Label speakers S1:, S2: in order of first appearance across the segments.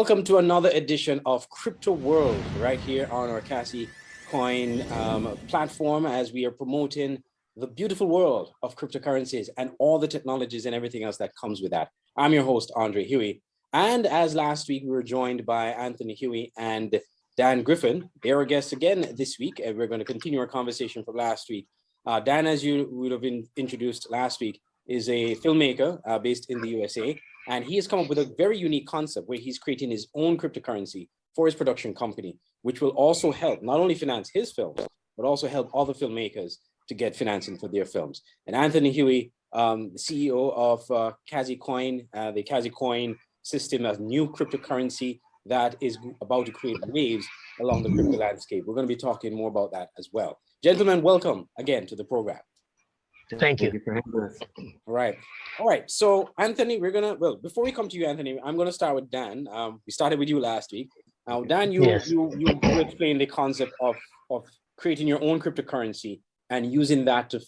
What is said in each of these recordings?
S1: Welcome to another edition of Crypto World right here on our Cassie Coin platform as we are promoting the beautiful world of cryptocurrencies and all the technologies and everything else that comes with that. I'm your host, Andre Huey. And as last week, we were joined by Anthony Huey and Dan Griffin. They're our guests again this week, and we're going to continue our conversation from last week. Dan, as you would have been introduced last week, is a filmmaker based in the USA. And he has come up with a very unique concept where he's creating his own cryptocurrency for his production company, which will also help not only finance his films, but also help other filmmakers to get financing for their films. And Anthony Huey, the CEO of Cassie Coin, the Cassie Coin system, a new cryptocurrency that is about to create waves along the crypto landscape. We're going to be talking more about that as well. Gentlemen, welcome again to the program.
S2: Thank you.
S3: Thank you for having us.
S1: All right. So Anthony, before we come to you, Anthony, I'm gonna start with Dan. We started with you last week. Now, Dan, you explained the concept of creating your own cryptocurrency and using that to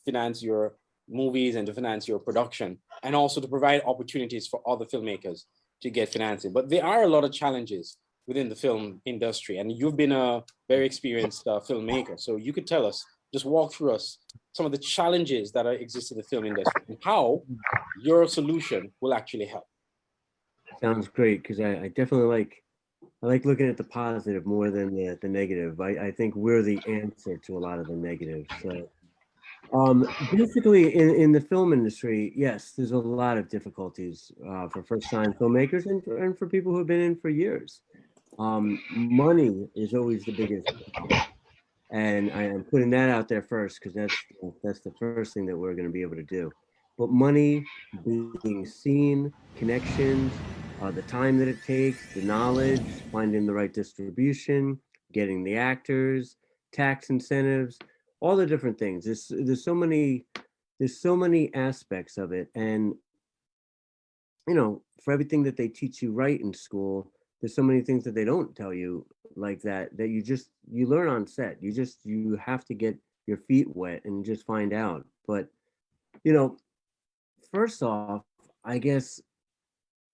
S1: finance your movies and to finance your production, and also to provide opportunities for other filmmakers to get financing. But there are a lot of challenges within the film industry, and you've been a very experienced filmmaker. So you could tell us, just walk through us some of the challenges that exist in the film industry and how your solution will actually help.
S3: Sounds great, because I definitely like looking at the positive more than the negative. I think we're the answer to a lot of the negatives. So basically in the film industry, yes, there's a lot of difficulties for first-time filmmakers and for people who have been in for years. Money is always the biggest problem. And I am putting that out there first, because that's the first thing that we're going to be able to do. But money, being seen, connections, the time that it takes, the knowledge, finding the right distribution, getting the actors, tax incentives, all the different things. There's so many aspects of it. And for everything that they teach you right in school, there's so many things that they don't tell you like that you learn on set. You have to get your feet wet and just find out. But first off, I guess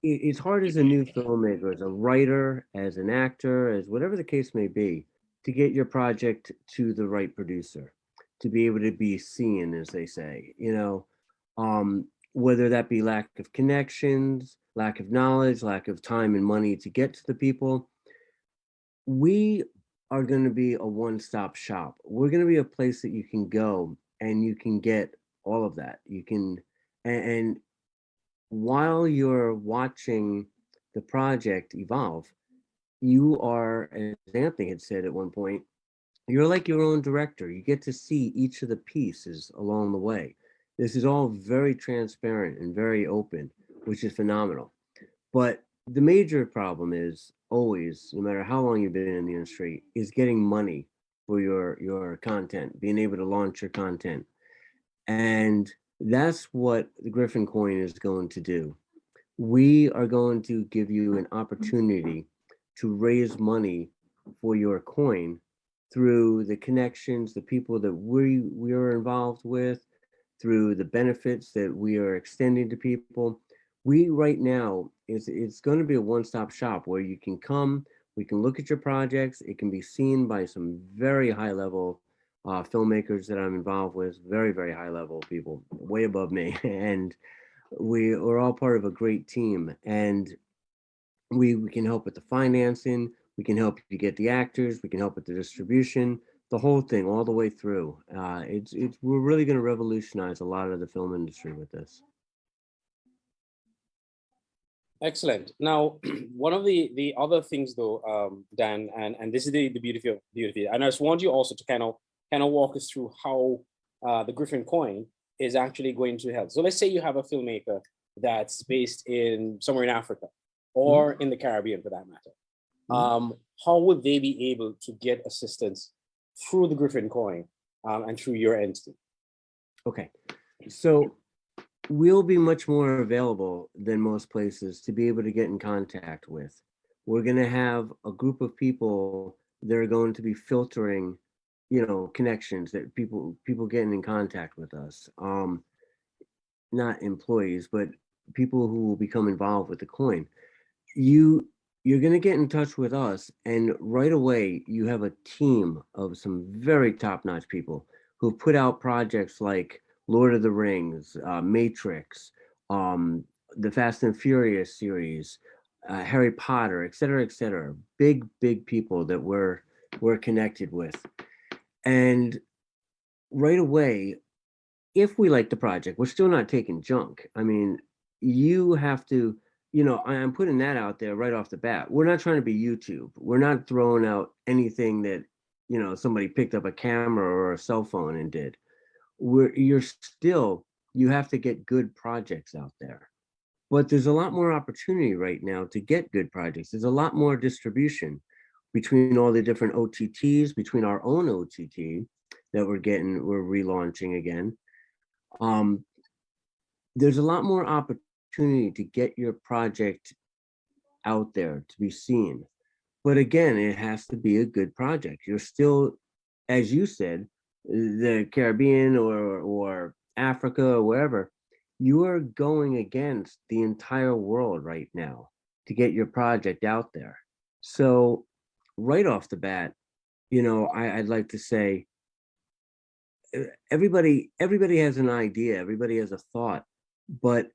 S3: it's hard as a new filmmaker, as a writer, as an actor, as whatever the case may be, to get your project to the right producer, to be able to be seen, as they say. Whether that be lack of connections, lack of knowledge, lack of time and money to get to the people. We are going to be a one-stop shop. We're going to be a place that you can go and you can get all of that. You can, and while you're watching the project evolve, you are, as Anthony had said at one point, you're like your own director. You get to see each of the pieces along the way. This is all very transparent and very open, which is phenomenal. But the major problem is always, no matter how long you've been in the industry, is getting money for your content, being able to launch your content. And that's what the Griffin Coin is going to do. We are going to give you an opportunity to raise money for your coin through the connections, the people that we are involved with, through the benefits that we are extending to people. We right now, it's going to be a one-stop shop where you can come, we can look at your projects. It can be seen by some very high-level filmmakers that I'm involved with, very, very high-level people, way above me. And we're all part of a great team. And we can help with the financing, we can help you get the actors, we can help with the distribution, the whole thing, all the way through. We're really going to revolutionize a lot of the film industry with this.
S1: Excellent. Now, one of the other things, though, Dan, and this is the beauty of it, and I just want you also to kind of walk us through how the Griffin Coin is actually going to help. So let's say you have a filmmaker that's based in somewhere in Africa or in the Caribbean, for that matter. How would they be able to get assistance through the Griffin Coin and through your entity?
S3: Okay, so we'll be much more available than most places to be able to get in contact with. We're going to have a group of people that are going to be filtering, connections, that people getting in contact with us. Not employees, but people who will become involved with the coin. you're going to get in touch with us, and right away you have a team of some very top-notch people who put out projects like Lord of the Rings, Matrix, um, the Fast and Furious series, Harry Potter, et cetera, et cetera. Big people that we're connected with. And right away, if we like the project, we're still not taking junk. I mean, you have to, I'm putting that out there right off the bat. We're not trying to be YouTube. We're not throwing out anything that, somebody picked up a camera or a cell phone and did. You have to get good projects out there. But there's a lot more opportunity right now to get good projects. There's a lot more distribution between all the different OTTs, between our own OTT that we're relaunching again. There's a lot more opportunity to get your project out there to be seen. But again, it has to be a good project. You're still, as you said, the Caribbean or Africa or wherever, you are going against the entire world right now to get your project out there. So right off the bat, I'd like to say, everybody has an idea, everybody has a thought, but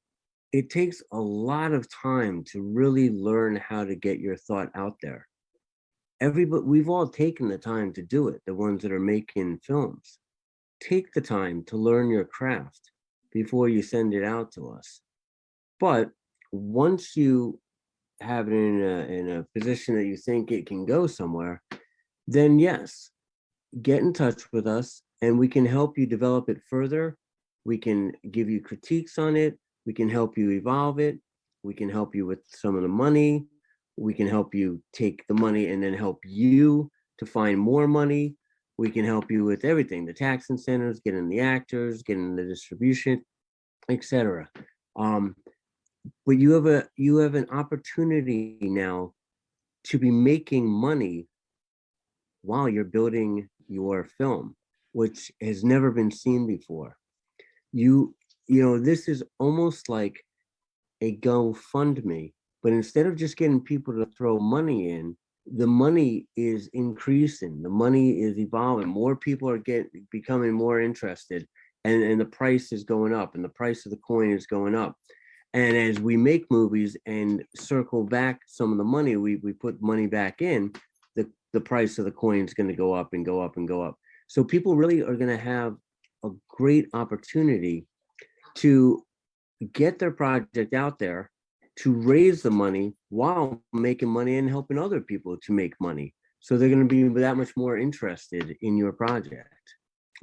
S3: it takes a lot of time to really learn how to get your thought out there. We've all taken the time to do it, the ones that are making films. Take the time to learn your craft before you send it out to us. But once you have it in a position that you think it can go somewhere, then yes, get in touch with us and we can help you develop it further. We can give you critiques on it. We can help you evolve it. We can help you with some of the money. We can help you take the money and then help you to find more money. We can help you with everything, the tax incentives, getting the actors, getting the distribution, etc. But you have an opportunity now to be making money while you're building your film, which has never been seen before. This is almost like a GoFundMe, but instead of just getting people to throw money in, the money is increasing, the money is evolving, more people are becoming more interested, and the price is going up, and the price of the coin is going up. And as we make movies and circle back some of the money, we put money back in, the price of the coin is going to go up and go up and go up. So people really are going to have a great opportunity to get their project out there, to raise the money while making money and helping other people to make money. So they're going to be that much more interested in your project.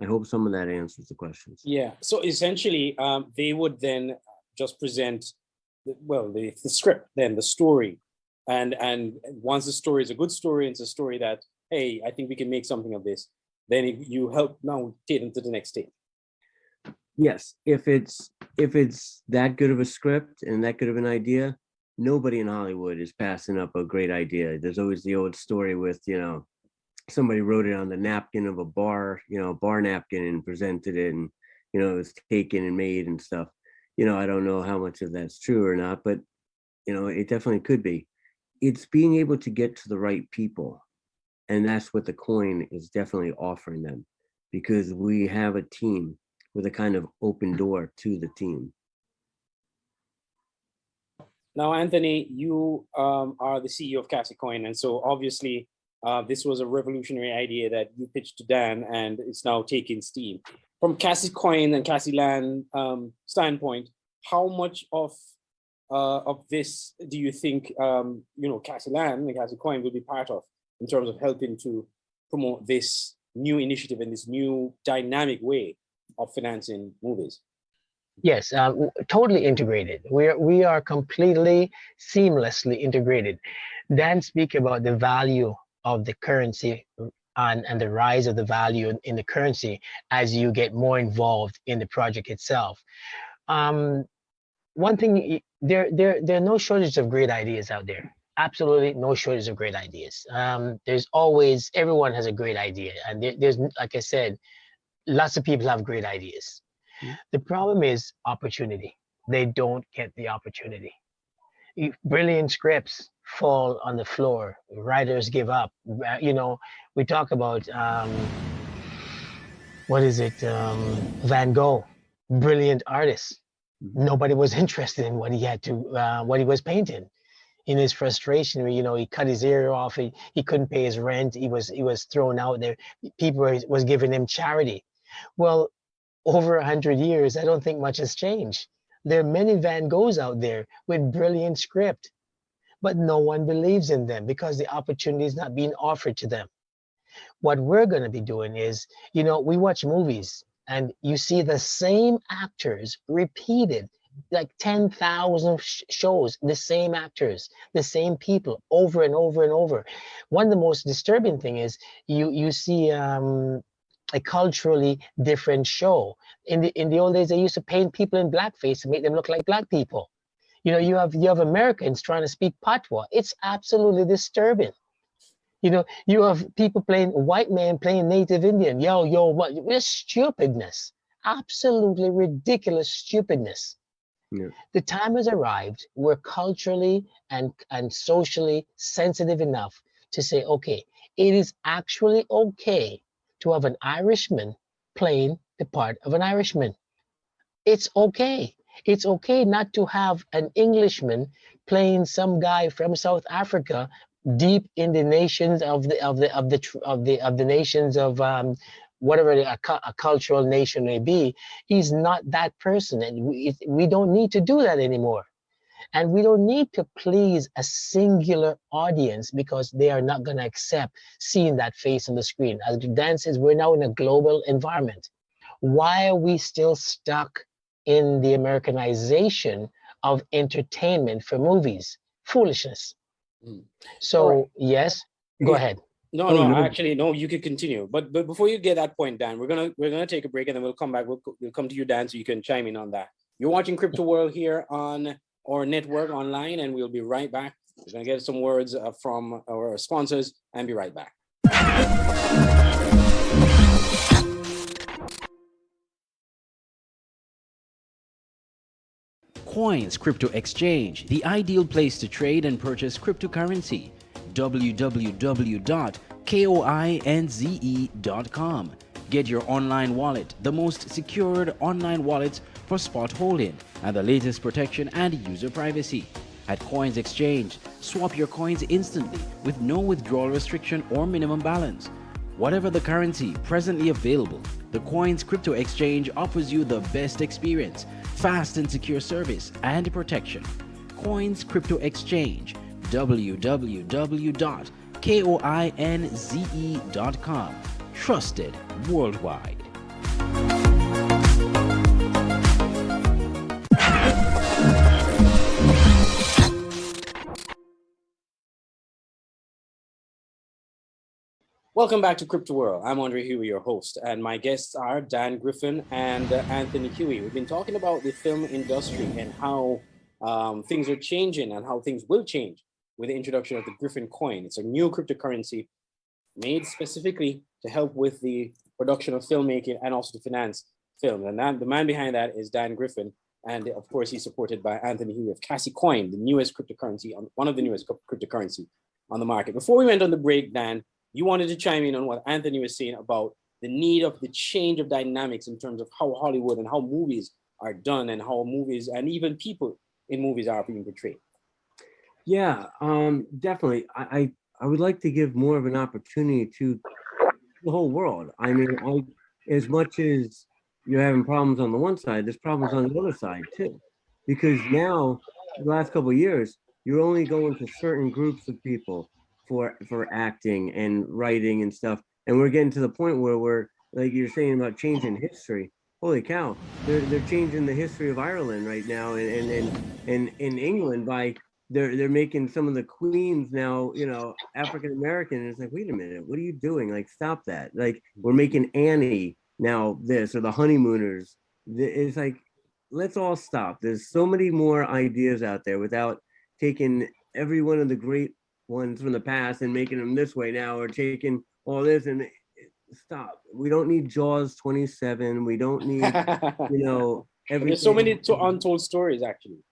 S3: I hope some of that answers the questions.
S1: Yeah. So essentially, they would then just present, the script, then the story. And once the story is a good story, it's a story that, hey, I think we can make something of this, then you help now take them to the next stage.
S3: Yes, if it's that good of a script and that good of an idea, nobody in Hollywood is passing up a great idea. There's always the old story with, somebody wrote it on the napkin of a bar, bar napkin, and presented it, and it was taken and made and stuff. I don't know how much of that's true or not, but it definitely could be. It's being able to get to the right people, and that's what the coin is definitely offering them, because we have a team with a kind of open door to the team.
S1: Now, Anthony, you are the CEO of Cassie Coin, and so obviously this was a revolutionary idea that you pitched to Dan, and it's now taking steam. From Cassie Coin and Cassie Land standpoint, how much of this do you think Cassie Land and Cassie Coin will be part of in terms of helping to promote this new initiative and this new dynamic way of financing movies?
S2: Yes, totally integrated. We are completely seamlessly integrated. Dan speak about the value of the currency and the rise of the value in the currency as you get more involved in the project itself. One thing, there are no shortage of great ideas out there. Absolutely no shortage of great ideas. There's always, everyone has a great idea, and there's, like I said, lots of people have great ideas. The problem is opportunity. They don't get the opportunity. Brilliant scripts fall on the floor. Writers give up. You know, we talk about what is it? Van Gogh, brilliant artist.
S3: Mhm.
S2: Nobody was interested in what he was painting. In his frustration, you know, he cut his ear off. He couldn't pay his rent. He was thrown out there. People was giving him charity. Well, over 100 years, I don't think much has changed. There are many Van Goghs out there with brilliant script, but no one believes in them because the opportunity is not being offered to them. What we're going to be doing is, you know, we watch movies and you see the same actors repeated like 10,000 shows, the same actors, the same people over and over and over. One of the most disturbing thing is you see a culturally different show. In the old days, they used to paint people in blackface to make them look like black people. You know, you have Americans trying to speak patois. It's absolutely disturbing. You know, you have people playing white man playing native Indian. Yo, what? This stupidness, absolutely ridiculous stupidness.
S3: Yeah.
S2: The time has arrived. We're culturally and socially sensitive enough to say, okay, it is actually okay to have an Irishman playing the part of an Irishman. It's okay. It's okay not to have an Englishman playing some guy from South Africa deep in the nations of the nations of whatever a cultural nation may be. He's not that person, and we don't need to do that anymore. And we don't need to please a singular audience because they are not going to accept seeing that face on the screen. As Dan says, we're now in a global environment. Why are we still stuck in the Americanization of entertainment for movies? Foolishness.
S1: Mm. All right.
S2: So, yes, go
S3: Yeah.
S2: ahead.
S1: No,
S3: Oh,
S1: no,
S3: no.
S1: actually, no, you can continue. But before you get that point, Dan, we're gonna take a break and then we'll come back. We'll come to you, Dan, so you can chime in on that. You're watching Crypto World here on our network online, and we'll be right back. We're gonna get some words from our sponsors and be right back. Coins Crypto Exchange, the ideal place to trade and purchase cryptocurrency. www.coinze.com. Get your online wallet, the most secured online wallets for spot holding and the latest protection and user privacy. At Coins Exchange, swap your coins instantly with no withdrawal restriction or minimum balance. Whatever the currency presently available, the Coins Crypto Exchange offers you the best experience, fast and secure service, and protection. Coins Crypto Exchange, www.coinze.com. Trusted worldwide. Welcome back to Crypto World. I'm Andre Huey, your host, and my guests are Dan Griffin and Anthony Huey. We've been talking about the film industry and how things are changing and how things will change with the introduction of the Griffin coin. It's a new cryptocurrency made specifically to help with the production of filmmaking and also to finance film. And the man behind that is Dan Griffin. And of course, he's supported by Anthony Huey of Cassie Coin, the newest cryptocurrency, one of the newest cryptocurrency on the market. Before we went on the break, Dan, you wanted to chime in on what Anthony was saying about the need of the change of dynamics in terms of how Hollywood and how movies are done and how movies and even people in movies are being portrayed.
S3: Yeah, definitely. I would like to give more of an opportunity to the whole world. I mean, as much as you're having problems on the one side, there's problems on the other side too. Because now, the last couple of years, you're only going to certain groups of people for acting and writing and stuff. And we're getting to the point where we're, like you're saying about changing history. Holy cow, they're changing the history of Ireland right now and in England by they're making some of the queens now, you know, African American. And it's like, wait a minute, what are you doing? Like, stop that. Like, we're making Annie now this, or the honeymooners. It's like, let's all stop. There's so many more ideas out there without taking every one of the great ones from the past and making them this way now, or taking all this and stop. We don't need Jaws 27. We don't need, you know, everything.
S1: There's so many untold stories, actually.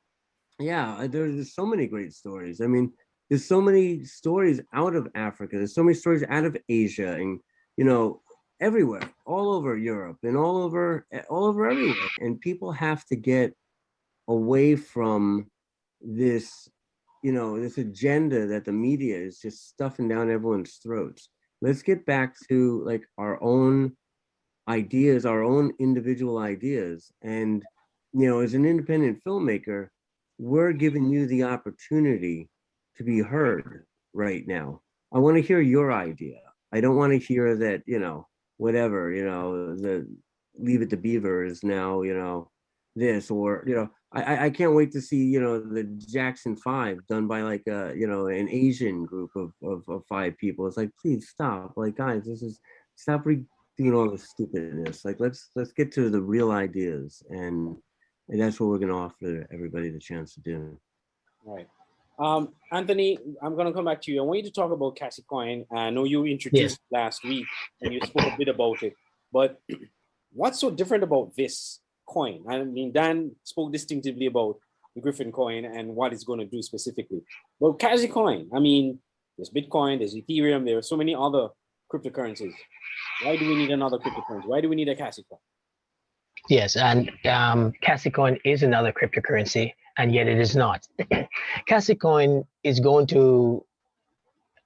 S3: Yeah, there's so many great stories. I mean, there's so many stories out of Africa. There's so many stories out of Asia, and you know, everywhere, all over Europe, and all over everywhere. And people have to get away from this, you know, this agenda that the media is just stuffing down everyone's throats. Let's get back to like our own ideas, our own individual ideas. And, you know, as an independent filmmaker, we're giving you the opportunity to be heard right now. I want to hear your idea. I don't want to hear that, you know, whatever, you know, the Leave It to Beaver is now, you know, this, or, you know, I can't wait to see, you know, the Jackson Five done by like you know, an Asian group of five people. It's like, please stop. Like, guys, this is stop doing all the stupidness. Like, let's get to the real ideas, and that's what we're gonna offer everybody the chance to do.
S1: Right. Anthony, I'm going to come back to you. I want you to talk about Cassie Coin. I know you introduced
S2: Yes.
S1: it last week and you spoke a bit about it, but what's so different about this coin? I mean, Dan spoke distinctively about the Griffin coin and what it's going to do specifically. But Cassie Coin, I mean, there's Bitcoin, there's Ethereum, there are so many other cryptocurrencies. Why do we need another cryptocurrency? Why do we need a Cassie Coin?
S2: Yes, and Casicoin is another cryptocurrency, and yet it is not. Casicoin is going to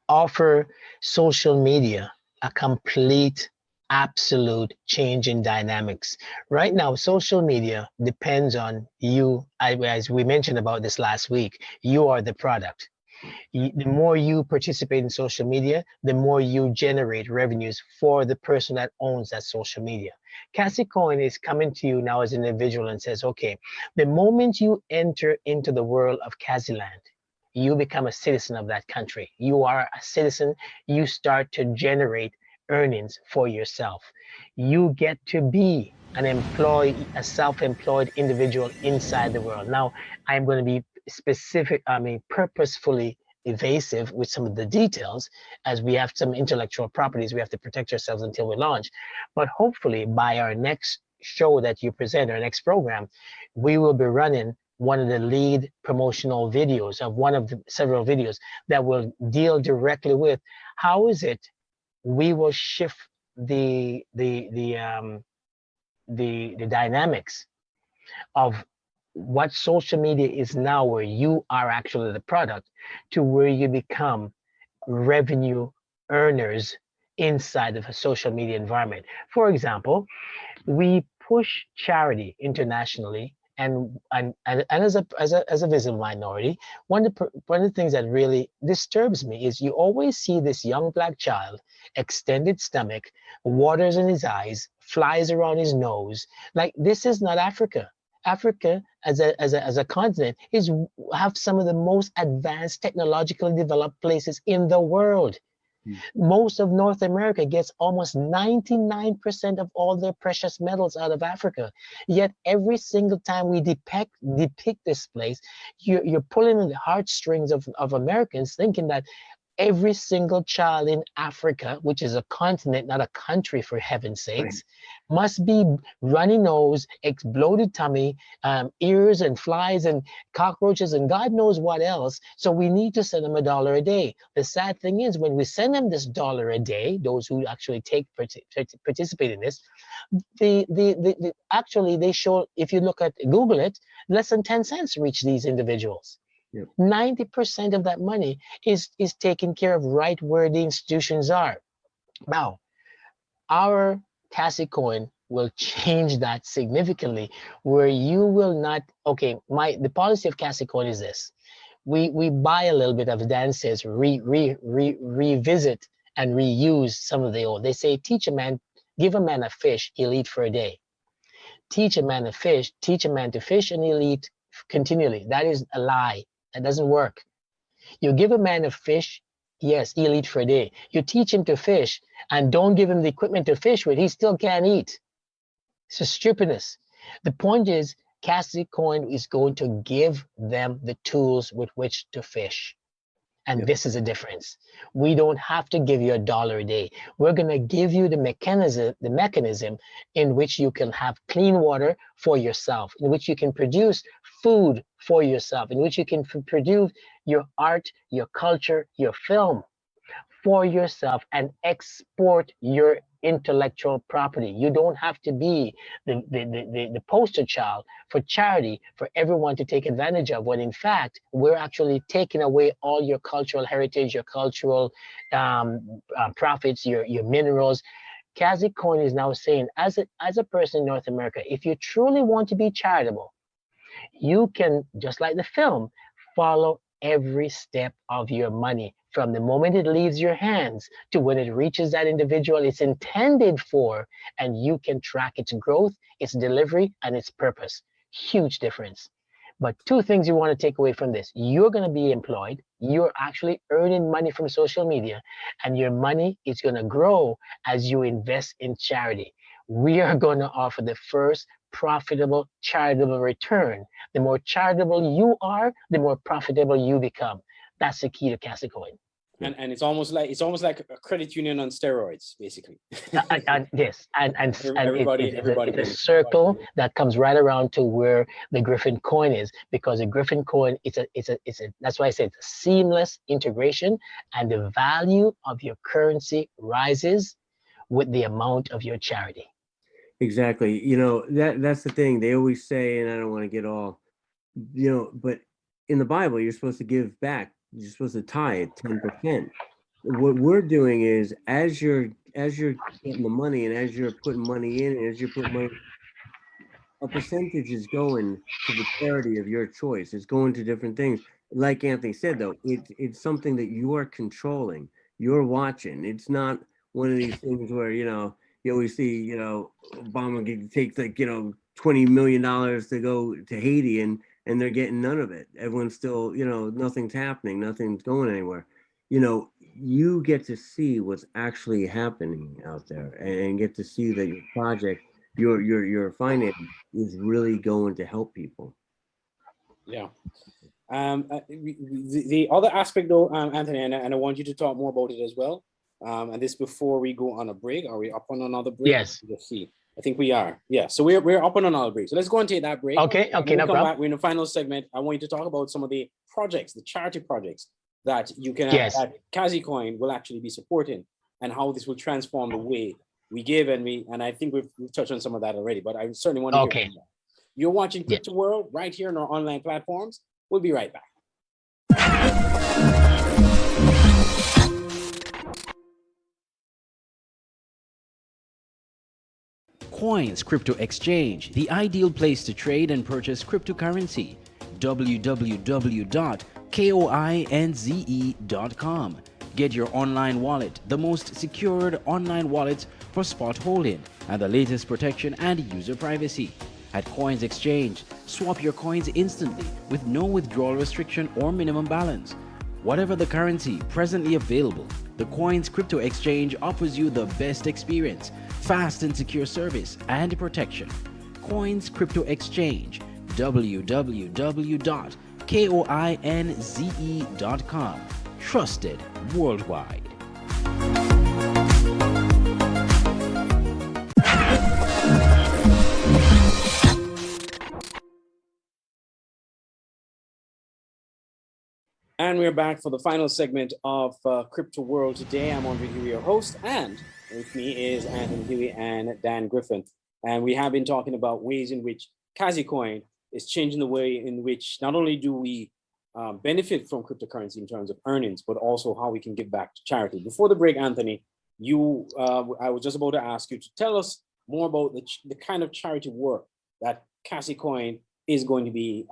S2: offer social media a complete, absolute change in dynamics. Right now, social media depends on you. As we mentioned about this last week, you are the product. The more you participate in social media, the more you generate revenues for the person that owns that social media. Cassie Coin is coming to you now as an individual and says, okay, the moment you enter into the world of Kaziland, you become a citizen of that country. You are a citizen. You start to generate earnings for yourself. You get to be an employee, a self-employed individual inside the world. Now, I'm going to be specific, purposefully evasive with some of the details, as we have some intellectual properties we have to protect ourselves until we launch. But hopefully by our next show that you present, our next program, we will be running one of the lead promotional videos of one of the several videos that will deal directly with how is it we will shift the dynamics of what social media is now, where you are actually the product, to where you become revenue earners inside of a social media environment. For example, we push charity internationally, and as a visible minority, one of the things that really disturbs me is you always see this young Black child, extended stomach, waters in his eyes, flies around his nose. Like, this is not Africa. Africa as a continent is have some of the most advanced, technologically developed places in the world. Most of North America gets almost 99% of all their precious metals out of Africa. Yet every single time we depict this place, you're pulling in the heartstrings of Americans, thinking that every single child in Africa, which is a continent, not a country for heaven's sakes, must be runny nose, exploded tummy, ears and flies and cockroaches and God knows what else. So we need to send them $1 a day. The sad thing is, when we send them this $1 a day, those who actually participate in this, actually they show, if you look at Google it, less than 10 cents reach these individuals. 90% of that money is taken care of right where the institutions are. Now, our Cassie Coin will change that significantly, where you will not, okay, the policy of Cassie Coin is this. We buy a little bit of, Dan says, revisit and reuse some of the old. They say, give a man a fish, he'll eat for a day. Teach a man to fish, and he'll eat continually. That is a lie. That doesn't work. You give a man a fish, yes, he'll eat for a day. You teach him to fish and don't give him the equipment to fish with, he still can't eat. It's a stupidness. The point is, Cassie Coin is going to give them the tools with which to fish. And
S3: Yep.
S2: this is a difference. We don't have to give you $1 a day. We're going to give you the mechanism in which you can have clean water for yourself, in which you can produce food for yourself, in which you can produce your art, your culture, your film for yourself and export your intellectual property. You don't have to be the poster child for charity for everyone to take advantage of, when in fact, we're actually taking away all your cultural heritage, your cultural profits, your minerals. Kazi Coin is now saying, as a person in North America, if you truly want to be charitable, you can, just like the film, follow every step of your money from the moment it leaves your hands to when it reaches that individual it's intended for, and you can track its growth, its delivery, and its purpose. Huge difference. But two things you want to take away from this: you're going to be employed, you're actually earning money from social media, and your money is going to grow as you invest in charity. We are going to offer the first profitable charitable return. The more charitable you are, the more profitable you become. That's the key to Casicoin.
S1: And it's almost like a credit union on steroids, basically.
S2: And yes,
S1: Everybody
S2: it's a
S1: benefits.
S2: circle that comes right around to where the Griffin coin is, because the Griffin coin, it's a that's why I say it's a seamless integration, and the value of your currency rises with the amount of your charity.
S3: Exactly. That's the thing. They always say, and I don't want to get all, but in the Bible, you're supposed to give back. You're supposed to tithe 10%. What we're doing is, as you're getting the money, and as you're putting money in, and as you're putting money, a percentage is going to the charity of your choice. It's going to different things. Like Anthony said, though, it's something that you are controlling. You're watching. It's not one of these things where, you always see, Obama takes like, $20 million to go to Haiti, and they're getting none of it. Everyone's still, nothing's happening. Nothing's going anywhere. You get to see what's actually happening out there, and get to see that your project, your finance is really going to help people.
S1: Yeah. The other aspect, though, Anthony, and I want you to talk more about it as well. And this before we go on a break. Are we up on another break?
S2: Yes.
S1: Let's see. I think we are. Yeah. So we're up on another break. So let's go and take that break.
S2: Okay,
S1: When we
S2: no
S1: come
S2: problem.
S1: back, we're in the final segment. I want you to talk about some of the projects, the charity projects that you can
S2: Yes.
S1: that Kazicoin will actually be supporting, and how this will transform the way we give and I think we've touched on some of that already, but I certainly want to hear
S2: Okay.
S1: from you. You're watching
S2: Yeah.
S1: Crypto World right here on our online platforms. We'll be right back. Coins Crypto Exchange, the ideal place to trade and purchase cryptocurrency. www.coinze.com. Get your online wallet, the most secured online wallet for spot holding, and the latest protection and user privacy. At Coins Exchange, swap your coins instantly with no withdrawal restriction or minimum balance. Whatever the currency presently available, the Coins Crypto Exchange offers you the best experience, fast and secure service, and protection. Coins Crypto Exchange, www.coinze.com. Trusted worldwide. And we're back for the final segment of Crypto World today. I'm Andre Huey, your host, and with me is Anthony Huey and Dan Griffin. And we have been talking about ways in which Kazicoin is changing the way in which not only do we benefit from cryptocurrency in terms of earnings, but also how we can give back to charity. Before the break, Anthony, I was just about to ask you to tell us more about the kind of charity work that Kazicoin is going to be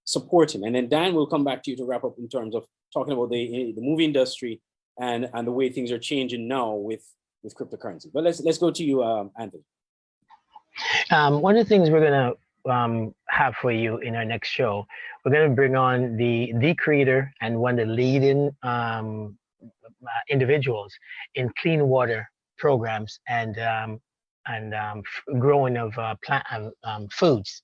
S1: supporting. And then Dan will come back to you to wrap up in terms of talking about the movie industry and the way things are changing now with cryptocurrency. But let's go to you, Anthony.
S2: One of the things we're gonna have for you in our next show, we're gonna bring on the creator and one of the leading individuals in clean water programs and growing of plant foods.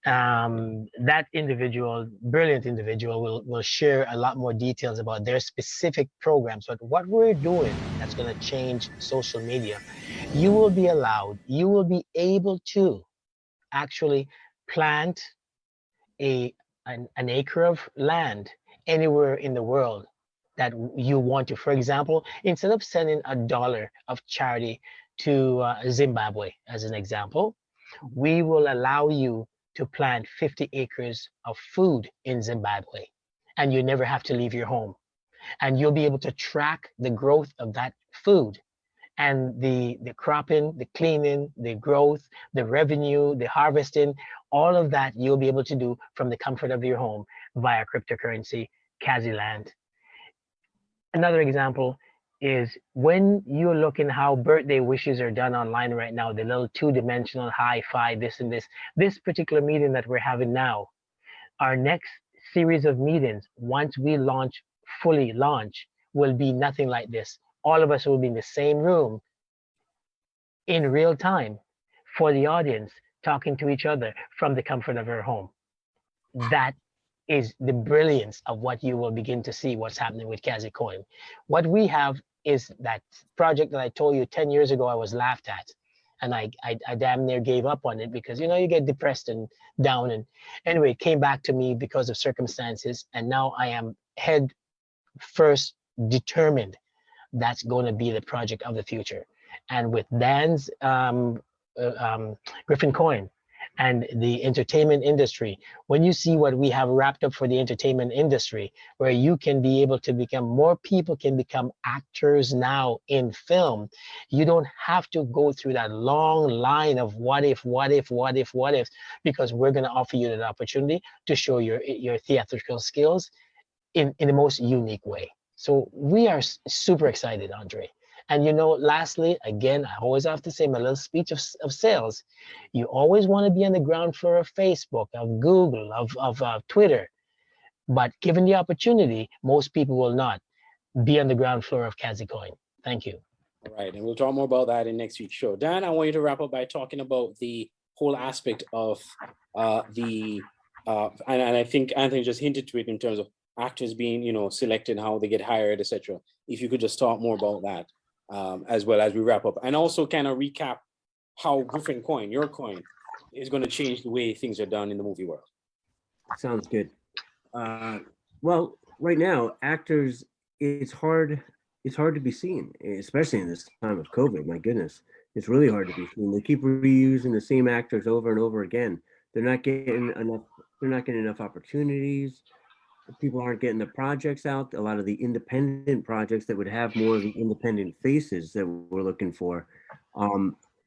S2: That individual, brilliant individual, will share a lot more details about their specific programs. But what we're doing that's going to change social media, you will be able to actually plant an acre of land anywhere in the world that you want to. For example, instead of sending $1 of charity to Zimbabwe, as an example, we will allow you to plant 50 acres of food in Zimbabwe, and you never have to leave your home. And you'll be able to track the growth of that food and the cropping, the cleaning, the growth, the revenue, the harvesting, all of that you'll be able to do from the comfort of your home via cryptocurrency, Kaziland. Another example is when you're looking how birthday wishes are done online right now, the little two-dimensional hi-fi, this and this particular meeting that we're having now, our next series of meetings, once we fully launch, will be nothing like this. All of us will be in the same room in real time for the audience, talking to each other from the comfort of our home. That is the brilliance of what you will begin to see what's happening with Kazicoin. What we have is that project that I told you 10 years ago I was laughed at. And I damn near gave up on it because, you get depressed and down. And anyway, it came back to me because of circumstances. And now I am head first determined that's going to be the project of the future. And with Dan's Griffin Coin and the entertainment industry, when you see what we have wrapped up for the entertainment industry, where you can be able to more people can become actors now in film. You don't have to go through that long line of what if, because we're going to offer you that opportunity to show your theatrical skills in the most unique way. So we are super excited, Andre. And lastly, again, I always have to say my little speech of sales. You always want to be on the ground floor of Facebook, of Google, of Twitter. But given the opportunity, most people will not be on the ground floor of Kazicoin. Thank you.
S1: All right, and we'll talk more about that in next week's show. Dan, I want you to wrap up by talking about the whole aspect of and I think Anthony just hinted to it in terms of actors being, selected, how they get hired, etc. If you could just talk more about that as well as we wrap up, and also kind of recap how Griffin Coin, your coin, is going to change the way things are done in the movie world.
S3: Sounds good. Well, right now, actors, it's hard to be seen, especially in this time of COVID. My goodness, it's really hard to be seen. They keep reusing the same actors over and over again. They're not getting enough opportunities. People aren't getting the projects out. A lot of the independent projects that would have more of the independent faces that we're looking for.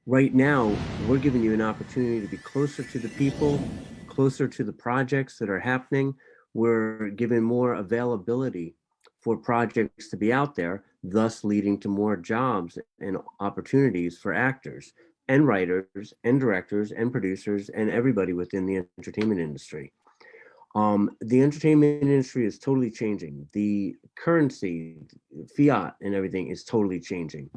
S3: Right now, we're giving you an opportunity to be closer to the people, closer to the projects that are happening. We're giving more availability for projects to be out there, thus leading to more jobs and opportunities for actors and writers and directors and producers and everybody within the entertainment industry. The entertainment industry is totally changing. The currency, fiat and everything is totally changing.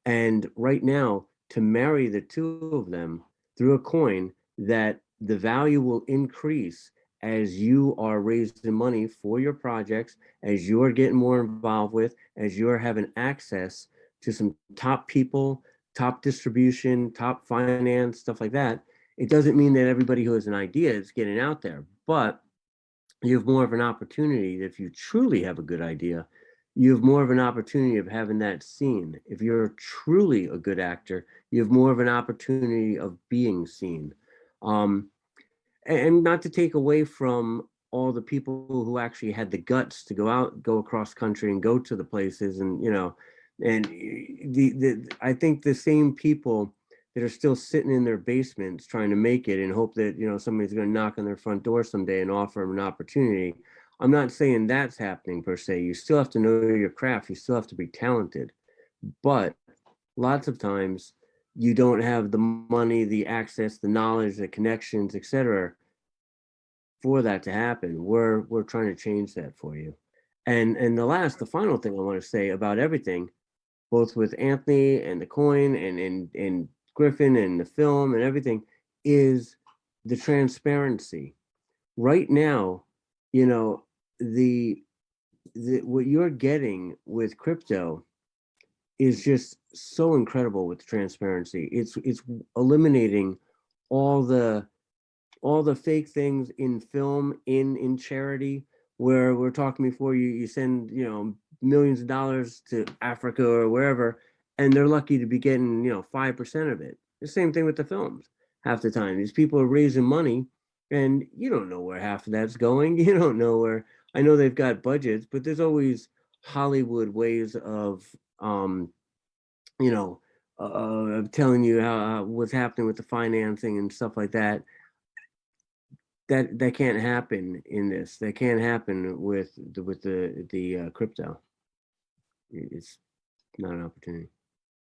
S3: And right now, to marry the two of them through a coin, that the value will increase as you are raising money for your projects, as you're getting more involved with, as you're having access to some top people, top distribution, top finance, stuff like that. It doesn't mean that everybody who has an idea is getting out there, but you have more of an opportunity. If you truly have a good idea, you have more of an opportunity of having that seen. If you're truly a good actor, you have more of an opportunity of being seen. And not to take away from all the people who actually had the guts to go across country and go to the places, and I think the same people that are still sitting in their basements trying to make it and hope that somebody's going to knock on their front door someday and offer them an opportunity. I'm not saying that's happening per se. You still have to know your craft. You still have to be talented, but lots of times you don't have the money, the access, the knowledge, the connections, etc., for that to happen. We're trying to change that for you. And the final thing I want to say about everything, both with Anthony and the coin and Griffin and the film and everything, is the transparency. Right now, you know, the what you're getting with crypto is just so incredible with transparency. It's eliminating all the fake things in film, in charity, where we're talking before, you send, you know, millions of dollars to Africa or wherever, and they're lucky to be getting, you know, 5% of it. The same thing with the films. Half the time, these people are raising money, and you don't know where half of that's going. You don't know where. I know they've got budgets, but there's always Hollywood ways of, you know, of telling you how what's happening with the financing and stuff like that. That can't happen in this. That can't happen with the crypto. It's not an opportunity.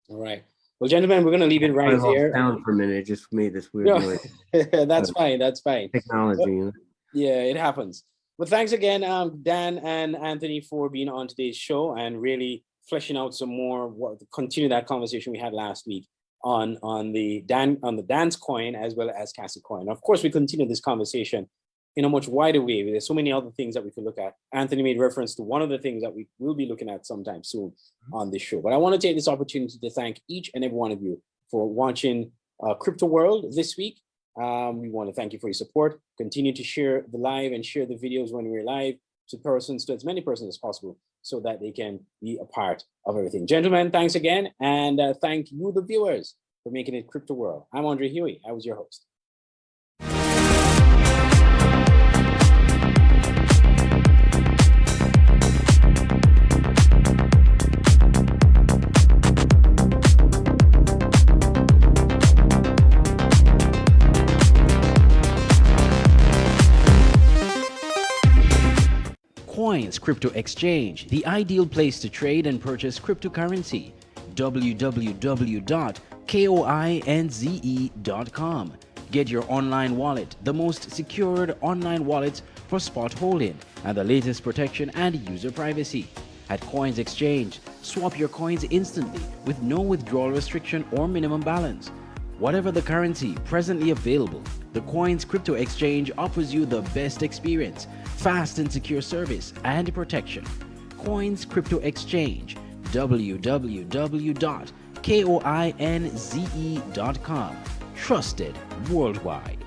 S1: All right. Well, gentlemen, we're going to leave it
S3: I
S1: right
S3: lost
S1: there.
S3: sound for a minute. It just made this weird
S1: No,
S3: noise.
S1: that's fine. That's fine.
S3: Technology. You know?
S1: Yeah, it happens. Well, thanks again, Dan and Anthony, for being on today's show and really fleshing out some more, continue that conversation we had last week on the Dance coin as well as Cassie coin. Of course, we continue this conversation in a much wider way. There's so many other things that we could look at. Anthony made reference to one of the things that we will be looking at sometime soon on this show. But I want to take this opportunity to thank each and every one of you for watching Crypto World this week. We want to thank you for your support. Continue to share the live and share the videos when we're live to as many persons as possible, so that they can be a part of everything. Gentlemen, thanks again. And thank you, the viewers, for making it Crypto World. I'm Andre Huey. I was your host. Coins Crypto Exchange, the ideal place to trade and purchase cryptocurrency. www.coinze.com. Get your online wallet, the most secured online wallet for spot holding and the latest protection and user privacy. At Coins Exchange, swap your coins instantly with no withdrawal restriction or minimum balance. Whatever the currency presently available, the Coins Crypto Exchange offers you the best experience, fast and secure service, and protection. Coins Crypto Exchange, www.coinze.com. Trusted worldwide.